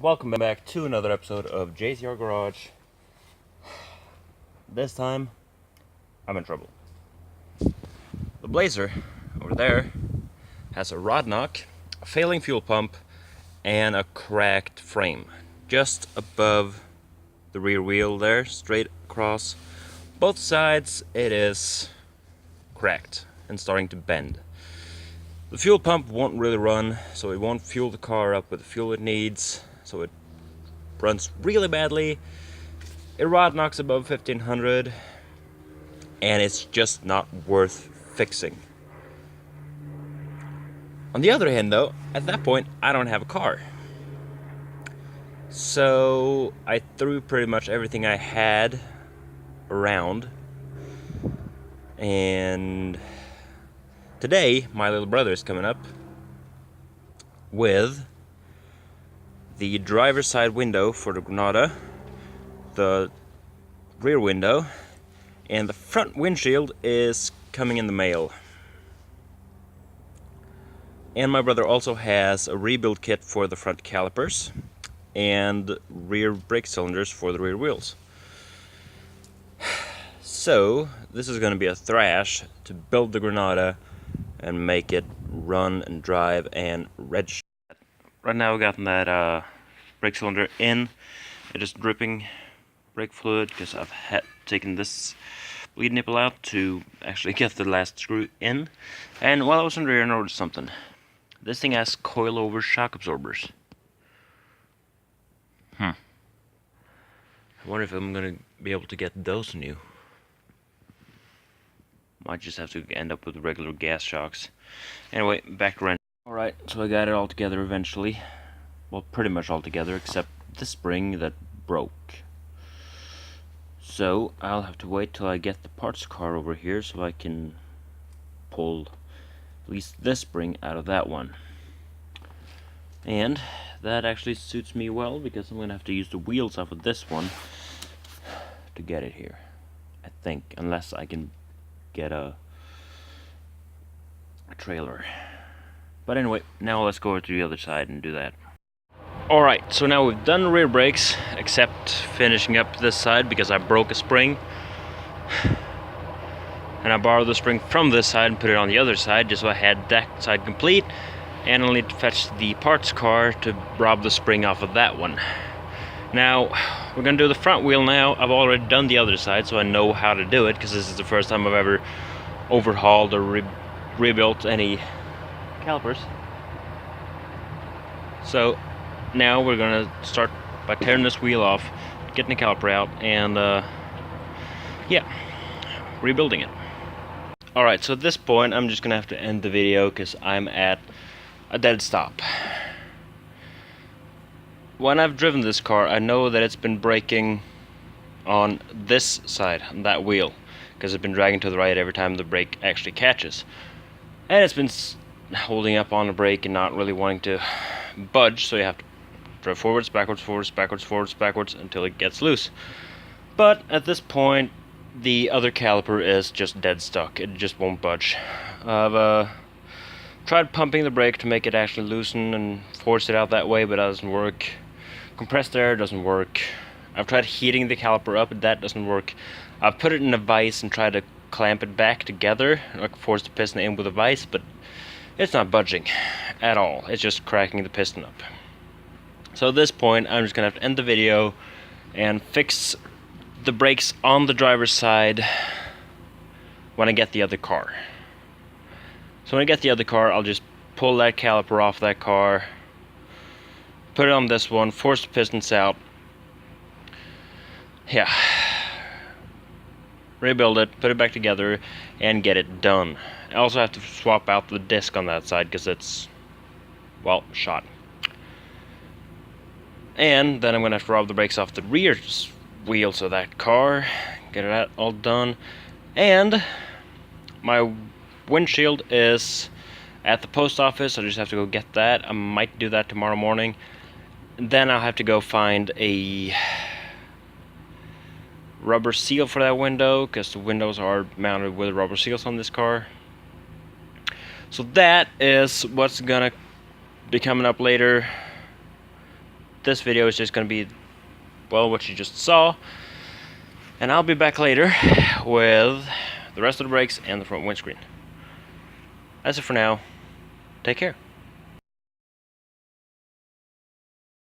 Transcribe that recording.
welcome back to another episode of JCR Garage. This time, I'm in trouble. The Blazer, over there, has a rod knock, a failing fuel pump, and a cracked frame. Just above the rear wheel there, straight across. Both sides, it is cracked and starting to bend. The fuel pump won't really run, so it won't fuel the car up with the fuel it needs, so it runs really badly. It rod knocks above 1500, and it's just not worth fixing. On the other hand though, at that point I don't have a car. So I threw pretty much everything I had around, and today my little brother is coming up with the driver's side window for the Granada, the rear window, and the front windshield is coming in the mail. And my brother also has a rebuild kit for the front calipers and rear brake cylinders for the rear wheels. So this is going to be a thrash to build the Granada and make it run and drive and register. Right now we've gotten that brake cylinder in. It is dripping brake fluid because I've taken this bleed nipple out to actually get the last screw in. And while I was under here, I noticed something. This thing has coilover shock absorbers. I wonder if I'm gonna be able to get those new. Might just have to end up with regular gas shocks. Anyway, back to rent. Alright, so I got it all together eventually. Well, pretty much all together, except the spring that broke. So, I'll have to wait till I get the parts car over here so I can pull at least this spring out of that one. And that actually suits me well because I'm going to have to use the wheels off of this one to get it here. I think, unless I can get a trailer. But anyway, now let's go over to the other side and do that. Alright, so now we've done rear brakes, except finishing up this side because I broke a spring. And I borrowed the spring from this side and put it on the other side just so I had that side complete. And I'll need to fetch the parts car to rob the spring off of that one. Now, we're going to do the front wheel now. I've already done the other side, so I know how to do it, because this is the first time I've ever overhauled or rebuilt any calipers. So, now we're going to start by tearing this wheel off, getting the caliper out, and yeah, rebuilding it. Alright, so at this point I'm just going to have to end the video because I'm at a dead stop. When I've driven this car, I know that it's been braking on this side, on that wheel, because it's been dragging to the right every time the brake actually catches. And it's been holding up on the brake and not really wanting to budge, so you have to drive forwards, backwards, forwards, backwards, forwards, backwards until it gets loose. But at this point, the other caliper is just dead stuck. It just won't budge. I've tried pumping the brake to make it actually loosen and force it out that way, but that doesn't work. Compressed air doesn't work. I've tried heating the caliper up, but that doesn't work. I've put it in a vise and tried to clamp it back together, like force the piston in with a vise, but it's not budging at all. It's just cracking the piston up. So at this point, I'm just gonna have to end the video and fix the brakes on the driver's side when I get the other car. So when I get the other car, I'll just pull that caliper off that car, put it on this one, force the pistons out. Yeah. Rebuild it, put it back together, and get it done. I also have to swap out the disc on that side because it's, well, shot. And then I'm going to have to rob the brakes off the rear wheels of that car, get that all done. And my windshield is at the post office. I just have to go get that. I might do that tomorrow morning. Then I'll have to go find a rubber seal for that window, because the windows are mounted with rubber seals on this car. So that is what's gonna be coming up later. this video is just going to be, well, what you just saw. And I'll be back later with the rest of the brakes and the front windscreen. That's it for now. Take care.